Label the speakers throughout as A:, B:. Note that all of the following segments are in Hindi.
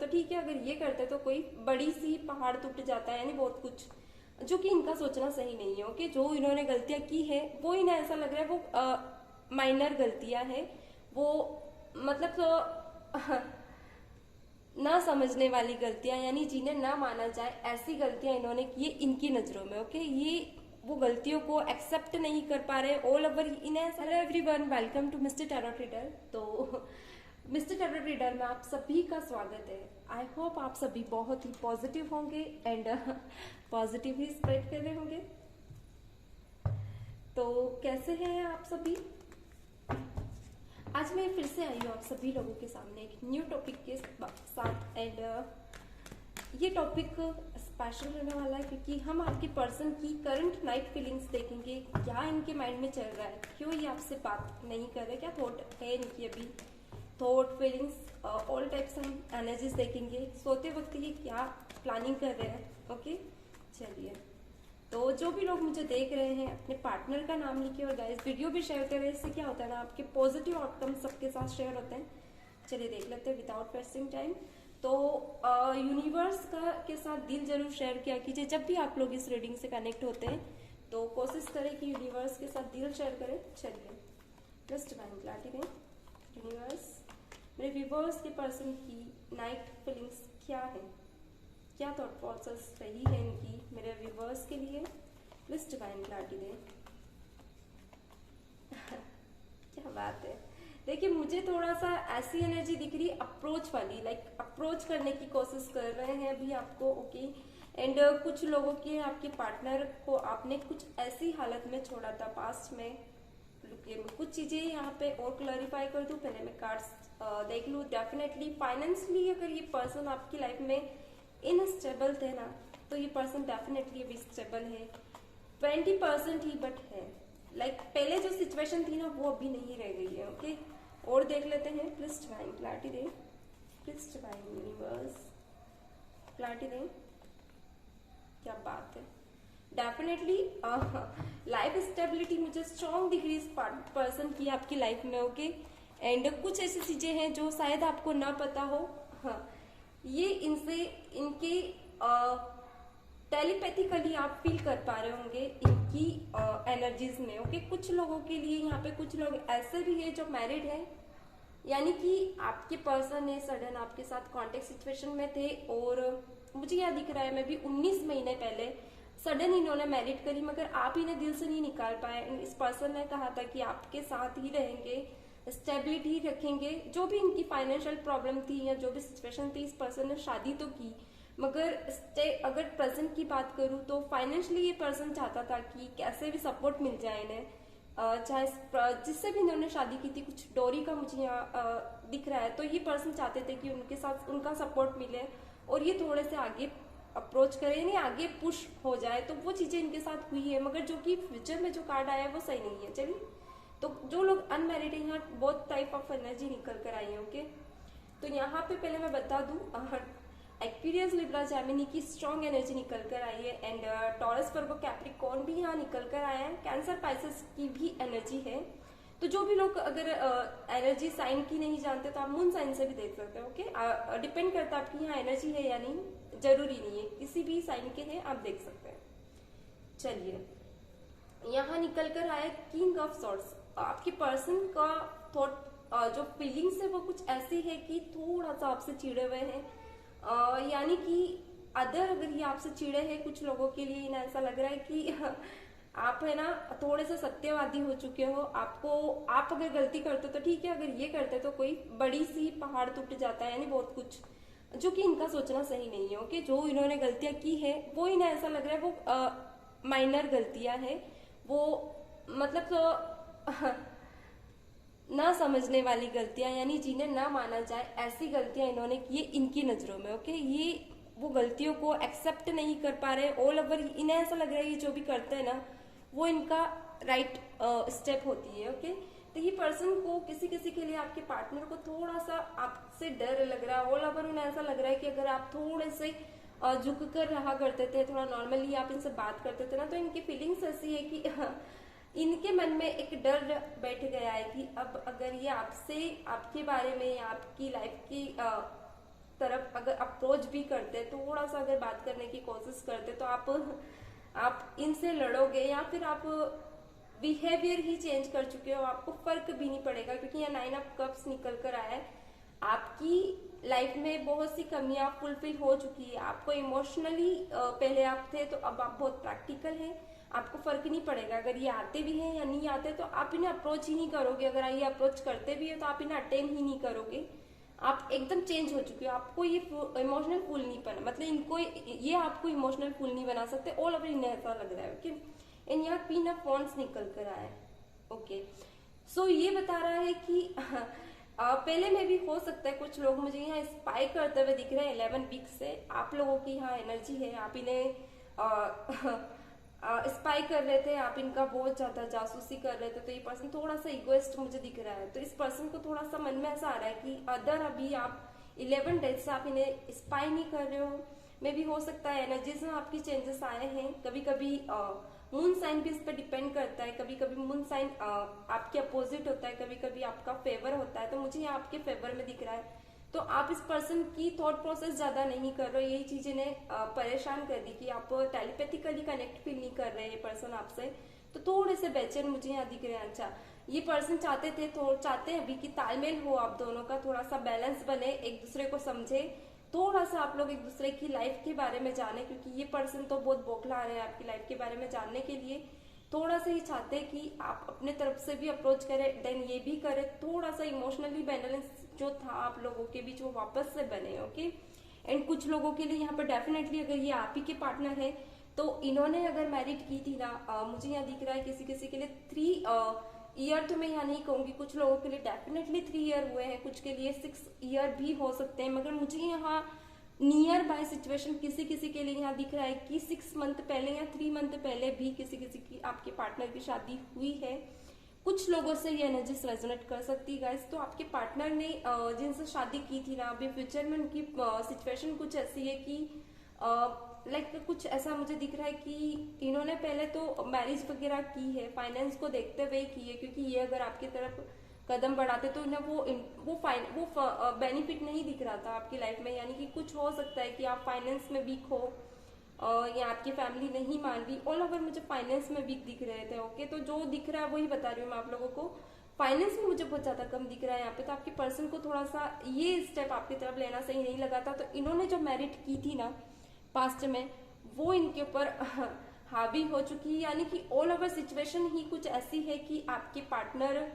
A: ठीक है, अगर ये करते तो कोई बड़ी सी पहाड़ टूट जाता है, यानी बहुत कुछ, जो कि इनका सोचना सही नहीं है। ओके, जो इन्होंने गलतियां की है वो इन्हें ऐसा लग रहा है वो माइनर गलतियां हैं, वो मतलब तो ना समझने वाली गलतियां, यानी जिन्हें ना माना जाए ऐसी गलतियां इन्होंने की है इनकी नजरों में। ओके, ये वो गलतियों को एक्सेप्ट नहीं कर पा रहे ऑल ओवर इन्हें। Hello everyone, welcome to mister tarot reader. तो मिस्टर टैरो रीडर में आप सभी का स्वागत है। आई होप आप सभी बहुत ही पॉजिटिव होंगे एंड पॉजिटिव ही स्प्रेड कर रहे होंगे। तो कैसे हैं आप सभी? आज मैं फिर से आई हूँ आप सभी लोगों के सामने एक न्यू टॉपिक के साथ एंड ये टॉपिक स्पेशल रहने वाला है क्योंकि हम आपके पर्सन की करंट नाइट फीलिंग्स देखेंगे। क्या इनके माइंड में चल रहा है, क्यों ये आपसे बात नहीं कर रहे, क्या थॉट है इनकी अभी, थॉट फीलिंग्स ऑल टाइप्स हम एनर्जीज देखेंगे। सोते वक्त ये क्या प्लानिंग कर रहे हैं। ओके चलिए, तो जो भी लोग मुझे देख रहे हैं अपने पार्टनर का नाम लिखिए और गाइस वीडियो भी शेयर करें। इससे क्या होता है ना, आपके पॉजिटिव आउटकम सबके साथ शेयर होते हैं। चलिए देख लेते हैं विदाउट वेस्टिंग टाइम। तो यूनिवर्स का के साथ दिल जरूर शेयर किया कीजिए जब भी आप लोग इस रीडिंग से कनेक्ट होते हैं, तो कोशिश करें कि यूनिवर्स के साथ दिल शेयर करें। चलिए जस्ट डिवाइन क्लैरिटी दें। यूनिवर्स, मेरे व्यूवर्स के पर्सन की नाइट फीलिंग्स क्या है, क्या थॉट प्रोसेस रही है इनकी मेरे व्यूवर्स के लिए, प्लीज डिवाइन क्लैरिटी दें। क्या बात है। देखिए मुझे थोड़ा सा ऐसी एनर्जी दिख रही है अप्रोच वाली, लाइक अप्रोच करने की कोशिश कर रहे हैं अभी आपको। ओके एंड कुछ लोगों के आपके पार्टनर को आपने कुछ ऐसी हालत में छोड़ा था पास्ट में। रुकिए मैं कुछ चीजें यहाँ पे और क्लैरिफाई कर दूं, पहले मैं कार्ड्स देख लूं। डेफिनेटली फाइनेंशियली अगर ये पर्सन आपकी लाइफ में इनस्टेबल थे ना, तो ये पर्सन डेफिनेटली अभी स्टेबल है 20% ही, बट है लाइक पहले जो सिचुएशन थी ना वो अभी नहीं रह गई है। ओके और देख लेते हैं। प्लीज डिवाइन क्लैरिटी दें, प्लीज डिवाइन यूनिवर्स क्लैरिटी दें। क्या बात है। डेफिनेटली लाइफ स्टेबिलिटी मुझे स्ट्रॉन्ग दिख रही है इस पर्सन की आपकी लाइफ में। ओके एंड कुछ ऐसी चीजें हैं जो शायद आपको ना पता हो, हाँ ये इनसे इनके टेलीपैथिकली आप फील कर पा रहे होंगे इनकी एनर्जीज में। ओके कुछ लोगों के लिए यहाँ पे कुछ लोग ऐसे भी है जो मैरिड है, यानी कि आपके पर्सन ने सडन आपके साथ कॉन्टेक्ट सिचुएशन में थे और मुझे यह दिख रहा है मैं भी 19 महीने पहले सडन इन्होंने मैरिड करी, मगर आप इन्हें दिल से नहीं निकाल पाए। इस पर्सन ने कहा था कि आपके साथ ही रहेंगे, स्टेबिलिटी रखेंगे। जो भी इनकी फाइनेंशियल प्रॉब्लम थी या जो भी सिचुएशन थी, इस पर्सन ने शादी तो की, मगर अगर प्रेजेंट की बात करूं तो फाइनेंशियली ये पर्सन चाहता था कि कैसे भी सपोर्ट मिल जाए इन्हें, चाहे जिससे भी इन्होंने शादी की थी। कुछ डोरी का मुझे यहाँ दिख रहा है, तो ये पर्सन चाहते थे कि उनके साथ उनका सपोर्ट मिले और ये थोड़े से आगे अप्रोच करें, यानी आगे पुश हो जाए। तो वो चीजें इनके साथ हुई है, मगर जो कि फ्यूचर में जो कार्ड आया है वो सही नहीं है। चलिए, तो जो लोग अनमैरिड है यहाँ बहुत टाइप ऑफ एनर्जी निकल कर आई है। ओके तो यहाँ पे पहले मैं बता दूं, एक्वेरियस लिब्रा जेमिनी की स्ट्रॉन्ग एनर्जी निकल कर आई है एंड टॉरस वर्गो कैप्रिकॉर्न भी यहाँ निकल कर आया है। कैंसर पाइसेस की भी एनर्जी है। तो जो भी लोग अगर एनर्जी साइन की नहीं जानते तो आप मून साइन से भी देख सकते हो। ओके डिपेंड करता है आपकी यहाँ एनर्जी है या नहीं, जरूरी नहीं है किसी भी साइन के हैं, आप देख सकते हैं। चलिए यहाँ निकल कर आया किंग ऑफ सॉर्ड्स। आपके पर्सन का थॉट जो फीलिंग्स है वो कुछ ऐसी है कि थोड़ा सा आपसे चिड़े हुए हैं, यानी कि अगर ये आपसे चिड़े हैं, कुछ लोगों के लिए इन्हें ऐसा लग रहा है कि आप है ना थोड़े से सत्यवादी हो चुके हो। आप अगर गलती करते तो ठीक है, अगर ये करते तो कोई बड़ी सी पहाड़ टूट जाता है, यानी बहुत कुछ, जो कि इनका सोचना सही नहीं है। ओके जो इन्होंने गलतियां की है वो इन्हें ऐसा लग रहा है वो माइनर गलतियां हैं, वो मतलब तो ना समझने वाली गलतियां, यानी जिन्हें ना माना जाए ऐसी गलतियां इन्होंने की है इनकी नजरों में। ओके ये वो गलतियों को एक्सेप्ट नहीं कर पा रहे ऑल ओवर, इन्हें ऐसा लग रहा है ये जो भी करते हैं ना वो इनका राइट स्टेप होती है। ओके तो ये पर्सन को किसी किसी के लिए आपके पार्टनर को थोड़ा सा आपसे डर लग रहा है ऑल ओवर। उन्हें ऐसा लग रहा है कि अगर आप थोड़े से झुक कर रहा करते थे, थोड़ा नॉर्मली आप इनसे बात करते थे ना, तो इनकी फीलिंग्स ऐसी है कि इनके मन में एक डर बैठ गया है कि अब अगर ये आपसे आपके बारे में या आपकी लाइफ की तरफ अगर अप्रोच भी करते, थोड़ा सा अगर बात करने की कोशिश करते, तो आप इनसे लड़ोगे या फिर आप बिहेवियर ही चेंज कर चुके हो, आपको फर्क भी नहीं पड़ेगा, क्योंकि ये 9 ऑफ कप्स निकल कर आया है। आपकी लाइफ में बहुत सी कमियां फुलफिल हो चुकी है, आपको इमोशनली पहले आप थे, तो अब आप बहुत प्रैक्टिकल हैं, आपको फर्क नहीं पड़ेगा अगर ये आते भी हैं या नहीं आते, तो आप इन्हें अप्रोच ही नहीं करोगे। अगर ये अप्रोच करते भी है तो आप इन्हें अटेंड ही नहीं करोगे। आप एकदम चेंज हो चुके हो, आपको ये इमोशनल फूल नहीं बना, मतलब इनको ये आपको इमोशनल फूल नहीं बना सकते। ऑल ओवर इन्हें ऐसा लग रहा है। ओके, एंड यहाँ क्वीन ऑफ वॉन्ड्स निकल कर आया है। ओके, सो ये बता रहा है कि पहले में भी हो सकता है कुछ लोग मुझे यहाँ स्पाई करते हुए दिख रहे हैं 11 वीक से। आप लोगों की यहाँ एनर्जी है, आप इन्हें स्पाई कर रहे थे, आप इनका बहुत ज्यादा जासूसी कर रहे थे, तो ये पर्सन थोड़ा सा इगोइस्ट मुझे दिख रहा है। तो इस पर्सन को थोड़ा सा मन में ऐसा आ रहा है कि अदर अभी आप 11 डेज से आप इन्हें स्पाई नहीं कर रहे हो। मे भी हो सकता है एनर्जीज में आपकी चेंजेस आए हैं। कभी कभी मून साइन भी इस पर डिपेंड करता है, कभी कभी मून साइन आपके अपोजिट होता है, कभी कभी आपका फेवर होता है। तो मुझे यहाँ आपके फेवर में दिख रहा है। तो आप इस पर्सन की थॉट प्रोसेस ज्यादा नहीं कर रहे हो, यही चीज इन्हें परेशान कर दी कि आप टेलीपैथिकली कनेक्ट फील नहीं कर रहे हैं ये पर्सन आपसे, तो थोड़े से बेचैन मुझे यहाँ दिख रहे हैं। अच्छा, ये पर्सन चाहते हैं अभी कि तालमेल हो आप दोनों का, थोड़ा सा बैलेंस बने, एक दूसरे को समझे, थोड़ा सा आप लोग एक दूसरे की लाइफ के बारे में जाने, क्योंकि ये पर्सन तो बहुत बौखला रहे हैं आपकी लाइफ के बारे में जानने के लिए। थोड़ा सा ही चाहते हैं कि आप अपने तरफ से भी अप्रोच करें, देन ये भी करें, थोड़ा सा इमोशनली बैलेंस जो था आप लोगों के बीच वो वापस से बने। ओके, एंड कुछ लोगों के लिए यहाँ पर डेफिनेटली अगर ये आप ही के पार्टनर है, तो इन्होंने अगर मैरिड की थी ना, मुझे यहाँ दिख रहा है किसी किसी के लिए 3 ईयर, तो मैं यहाँ नहीं कहूंगी, कुछ लोगों के लिए डेफिनेटली 3 ईयर हुए हैं, कुछ के लिए 6 ईयर भी हो सकते हैं। मगर मुझे यहाँ नियर बाय सिचुएशन किसी किसी के लिए यहाँ दिख रहा है कि 6 मंथ पहले या 3 मंथ पहले भी किसी किसी की आपके पार्टनर की शादी हुई है। कुछ लोगों से ये एनर्जीज रेजोनेट कर सकती है गाइस। तो आपके पार्टनर ने जिनसे शादी की थी ना, अभी फ्यूचर में उनकी सिचुएशन कुछ ऐसी है कि लाइक कुछ ऐसा मुझे दिख रहा है कि इन्होंने पहले तो मैरिज वगैरह की है, फाइनेंस को देखते हुए की है, क्योंकि ये अगर आपकी तरफ कदम बढ़ाते तो इन्हें वो बेनिफिट नहीं दिख रहा था आपकी लाइफ में। यानी कि कुछ हो सकता है कि आप फाइनेंस में वीक हो या आपकी फैमिली नहीं मान रही। ऑल ओवर मुझे फाइनेंस में वीक दिख रहे थे। ओके, तो जो दिख रहा है वही बता रही हूँ मैं आप लोगों को। फाइनेंस में मुझे बहुत ज्यादा कम दिख रहा है यहाँ पे। तो आपके पर्सन को थोड़ा सा ये स्टेप आपकी तरफ लेना सही नहीं लगा था। तो इन्होंने जो मैरिट की थी ना पास्ट में, वो इनके ऊपर हावी हो चुकी है। यानी कि ऑल ओवर सिचुएशन ही कुछ ऐसी है कि आपके पार्टनर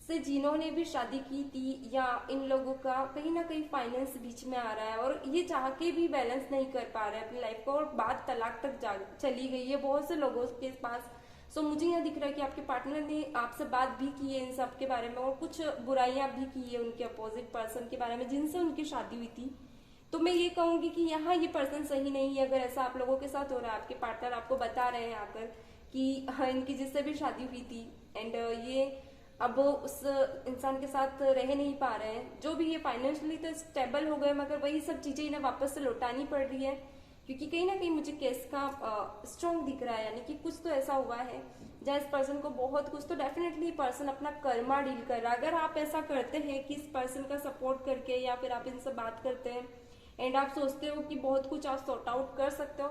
A: से जिन्होंने भी शादी की थी या इन लोगों का कहीं ना कहीं फाइनेंस बीच में आ रहा है और ये चाह के भी बैलेंस नहीं कर पा रहे अपनी लाइफ को, और बात तलाक तक चली गई है बहुत से लोगों के पास। सो मुझे यहाँ दिख रहा है कि आपके पार्टनर ने आपसे बात भी की है इन सब के बारे में, और कुछ बुराइयां भी की है उनके अपोजिट पर्सन के बारे में जिनसे उनकी शादी हुई थी। तो मैं ये कहूंगी कि यहाँ ये पर्सन सही नहीं है। अगर ऐसा आप लोगों के साथ हो रहा है, आपके पार्टनर आपको बता रहे हैं आकर कि हाँ इनकी जिससे भी शादी हुई थी एंड ये अब उस इंसान के साथ रह नहीं पा रहे हैं, जो भी ये फाइनेंशियली तो स्टेबल हो गए, मगर वही सब चीजें इन्हें वापस से लौटानी पड़ रही है, क्योंकि कहीं ना कहीं मुझे केस का स्ट्रॉन्ग दिख रहा है। यानी कि कुछ तो ऐसा हुआ है जहाँ इस पर्सन को बहुत कुछ, तो डेफिनेटली पर्सन अपना कर्मा डील कर रहा है। अगर आप ऐसा करते हैं कि इस पर्सन का सपोर्ट करके या फिर आप इनसे बात करते हैं एंड आप सोचते हो कि बहुत कुछ आप सॉर्ट आउट कर सकते हो,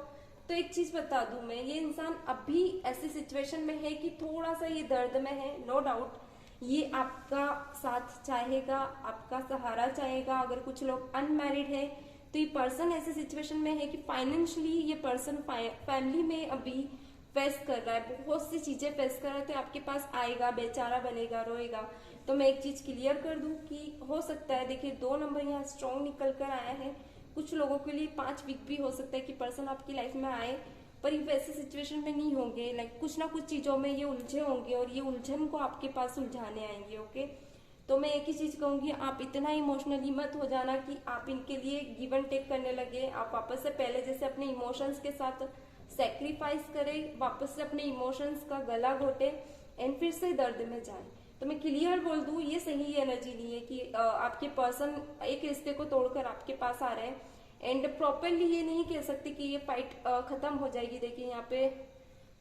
A: तो एक चीज बता दूं मैं, ये इंसान अभी ऐसी सिचुएशन में है कि थोड़ा सा ये दर्द में है। नो डाउट ये आपका साथ चाहेगा, आपका सहारा चाहेगा। अगर कुछ लोग अनमैरिड है तो ये पर्सन ऐसे सिचुएशन में है कि फाइनेंशियली ये पर्सन फैमिली में अभी फेस कर रहा है, बहुत सी चीजें फेस कर रहे थे। आपके पास आएगा, बेचारा बनेगा, रोएगा। तो मैं एक चीज क्लियर कर दूं कि हो सकता है, देखिए 2 नंबर यहाँ स्ट्रॉन्ग निकल कर आया है। कुछ लोगों के लिए 5 वीक भी हो सकता है कि पर्सन आपकी लाइफ में आए, पर ये वैसे सिचुएशन में नहीं होंगे। लाइक कुछ ना कुछ चीजों में ये उलझे होंगे और ये उलझन को आपके पास सुलझाने आएंगे। ओके, तो मैं एक ही चीज कहूंगी, आप इतना इमोशनली मत हो जाना कि आप इनके लिए गिव एंड टेक करने लगे। आप वापस से पहले जैसे अपने इमोशंस के साथ सेक्रीफाइस करें, वापस से अपने इमोशंस का गला घोटे एंड फिर से दर्द में जाए। तो मैं क्लियर बोल दूं, ये सही एनर्जी नहीं है कि आपके पर्सन एक रिश्ते को तोड़कर आपके पास आ रहे हैं एंड प्रॉपरली ये नहीं कह सकती कि ये फाइट खत्म हो जाएगी। देखिए यहाँ पे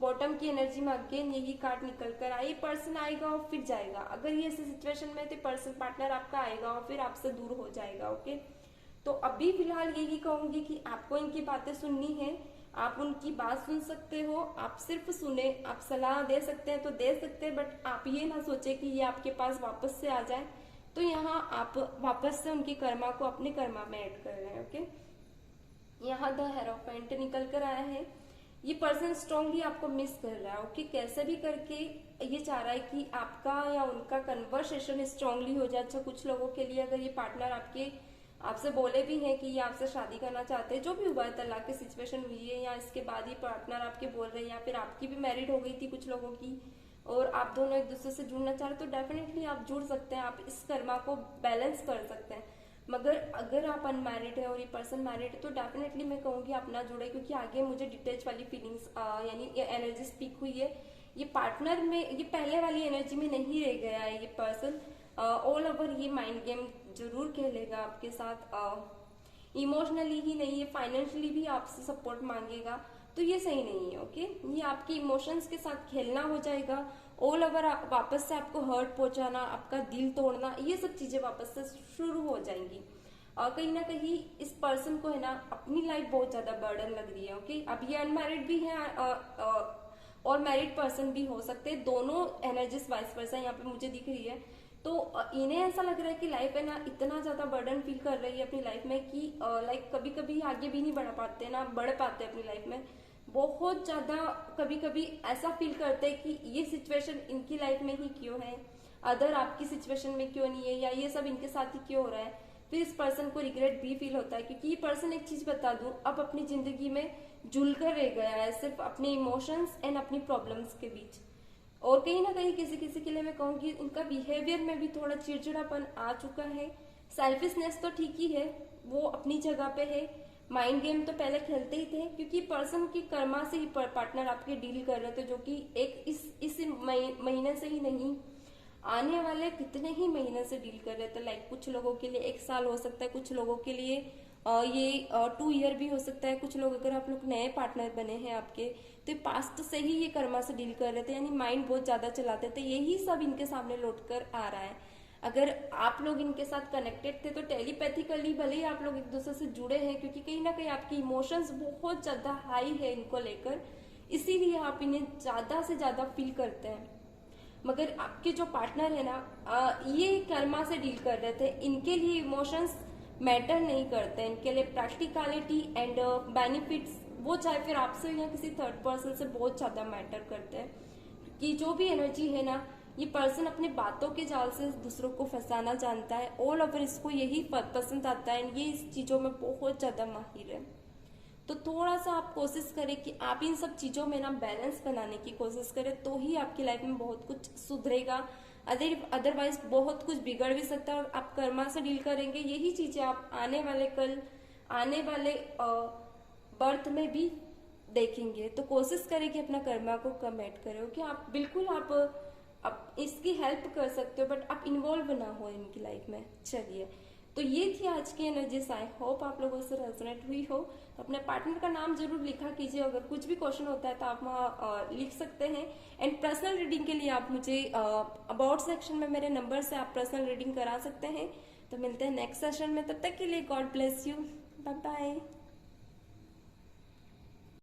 A: बॉटम की एनर्जी में अगेन यही कार्ड निकल कर आई, पर्सन आएगा और फिर जाएगा। अगर ये ऐसे सिचुएशन में तो पर्सन पार्टनर आपका आएगा और फिर आपसे दूर हो जाएगा। ओके, तो अभी फिलहाल यही कहूंगी कि आपको इनकी बातें सुननी है, आप उनकी बात सुन सकते हो, आप सिर्फ सुने, आप सलाह दे सकते हैं तो दे सकते हैं, बट आप ये ना सोचे कि ये आपके पास वापस से आ जाए। तो यहाँ आप वापस से उनकी कर्मा को अपने कर्मा में ऐड कर रहे हैं। ओके, यहाँ द हेरोफेंट निकल कर आया है। ये पर्सन स्ट्रांगली आपको मिस कर रहा है। ओके, कैसे भी करके ये चाह रहा है कि आपका या उनका कन्वर्सेशन स्ट्रांगली हो जाए। अच्छा, कुछ लोगों के लिए अगर ये पार्टनर आपसे बोले भी हैं कि ये आपसे शादी करना चाहते हैं, जो भी हुआ है, तलाक की सिचुएशन हुई है, या इसके बाद ये पार्टनर आपके बोल रहे हैं, या फिर आपकी भी मैरिड हो गई थी कुछ लोगों की और आप दोनों एक दूसरे से जुड़ना चाह रहे, तो डेफिनेटली आप जुड़ सकते हैं, आप इस कर्मा को बैलेंस कर सकते हैं। मगर अगर आप अनमैरिड है और ये पर्सन मैरिड है तो डेफिनेटली मैं कहूंगी आप ना जुड़े, क्योंकि आगे मुझे डिटेच वाली फीलिंग्स यानी ये एनर्जी स्पीक हुई है। ये पार्टनर में, ये पहले वाली एनर्जी में नहीं रह गया है। ये पर्सन ऑल ओवर ये माइंड गेम जरूर खेलेगा आपके साथ, इमोशनली ही नहीं, ये फाइनेंशियली भी आपसे सपोर्ट मांगेगा, तो ये सही नहीं है। ओके, ये आपके इमोशंस के साथ खेलना हो जाएगा। ऑल ओवर वापस से आपको हर्ट पहुंचाना, आपका दिल तोड़ना, ये सब चीजें वापस से शुरू हो जाएंगी। कहीं ना कहीं इस पर्सन को है ना अपनी लाइफ बहुत ज्यादा बर्डन लग रही है। ओके, अब ये अनमैरिड भी है और मैरिड पर्सन भी हो सकते हैं, दोनों एनर्जीज वाइस वर्सा यहाँ पे मुझे दिख रही है। तो इन्हें ऐसा लग रहा है कि लाइफ है ना इतना ज्यादा बर्डन फील कर रही है अपनी लाइफ में कि लाइक कभी कभी आगे भी नहीं बढ़ पाते, ना बढ़ पाते अपनी लाइफ में। बहुत ज्यादा कभी कभी ऐसा फील करते हैं कि ये सिचुएशन इनकी लाइफ में ही क्यों है, अदर आपकी सिचुएशन में क्यों नहीं है, या ये सब इनके साथ ही क्यों हो रहा है। फिर इस पर्सन को रिग्रेट भी फील होता है, क्योंकि ये पर्सन, एक चीज बता दूं, अब अपनी जिंदगी में जुल कर रह गया है सिर्फ अपने इमोशंस एंड अपनी प्रॉब्लम्स के बीच। और कहीं ना कहीं किसी किसी के लिए मैं कहूंगी इनका बिहेवियर में भी थोड़ा चिड़चिड़ापन आ चुका है। सेल्फिशनेस तो ठीक ही है, वो अपनी जगह पे है, माइंड गेम तो पहले खेलते ही थे, क्योंकि पर्सन की कर्मा से ही पार्टनर आपके डील कर रहे थे, जो कि एक इस महीने से ही नहीं, आने वाले कितने ही महीने से डील कर रहे थे। लाइक कुछ लोगों के लिए 1 साल हो सकता है, कुछ लोगों के लिए ये 2 ईयर भी हो सकता है। कुछ लोग, अगर आप लोग नए पार्टनर बने हैं आपके, तो पास्ट से ही ये कर्मा से डील कर रहे थे, यानी माइंड बहुत ज्यादा चलाते थे। यही सब इनके सामने लौट कर आ रहा है। अगर आप लोग इनके साथ कनेक्टेड थे तो टेलीपैथिकली भले ही आप लोग एक दूसरे से जुड़े हैं, क्योंकि कहीं ना कहीं आपकी इमोशंस बहुत ज्यादा हाई है इनको लेकर, इसीलिए आप इन्हें ज्यादा से ज्यादा फील करते हैं। मगर आपके जो पार्टनर है ना, ये कर्मा से डील कर रहे थे, इनके लिए इमोशंस मैटर नहीं करते, इनके लिए प्रैक्टिकलिटी एंड बेनिफिट्स, वो चाहे फिर आपसे या किसी थर्ड पर्सन से, बहुत ज्यादा मैटर करते हैं। कि जो भी एनर्जी है ना, ये पर्सन अपने बातों के जाल से दूसरों को फंसाना जानता है, ऑल ओवर इसको यही पसंद आता है, ये इस चीजों में बहुत ज्यादा माहिर है। तो थोड़ा सा आप कोशिश करें कि आप इन सब चीजों में ना बैलेंस बनाने की कोशिश करें, तो ही आपकी लाइफ में बहुत कुछ सुधरेगा। अदरवाइज बहुत कुछ बिगड़ भी सकता है, और आप कर्मा से डील करेंगे, यही चीजें आप आने वाले बर्थ में भी देखेंगे। तो कोशिश करें कि अपना कर्मा को कम ऐड करें, कि आप बिल्कुल आप इसकी हेल्प कर सकते हो, बट आप इन्वॉल्व ना हो इनकी लाइफ में। चलिए, तो ये थी आज की एनर्जीज। आई होप आप लोगों से रेजोनेट हुई हो। तो अपने पार्टनर का नाम जरूर लिखा कीजिए, अगर कुछ भी क्वेश्चन होता है तो आप वहाँ लिख सकते हैं। एंड पर्सनल रीडिंग के लिए आप मुझे अबाउट सेक्शन में मेरे नंबर से आप पर्सनल रीडिंग करा सकते हैं। तो मिलते हैं नेक्स्ट सेशन में, तब तक के लिए God bless you, bye bye.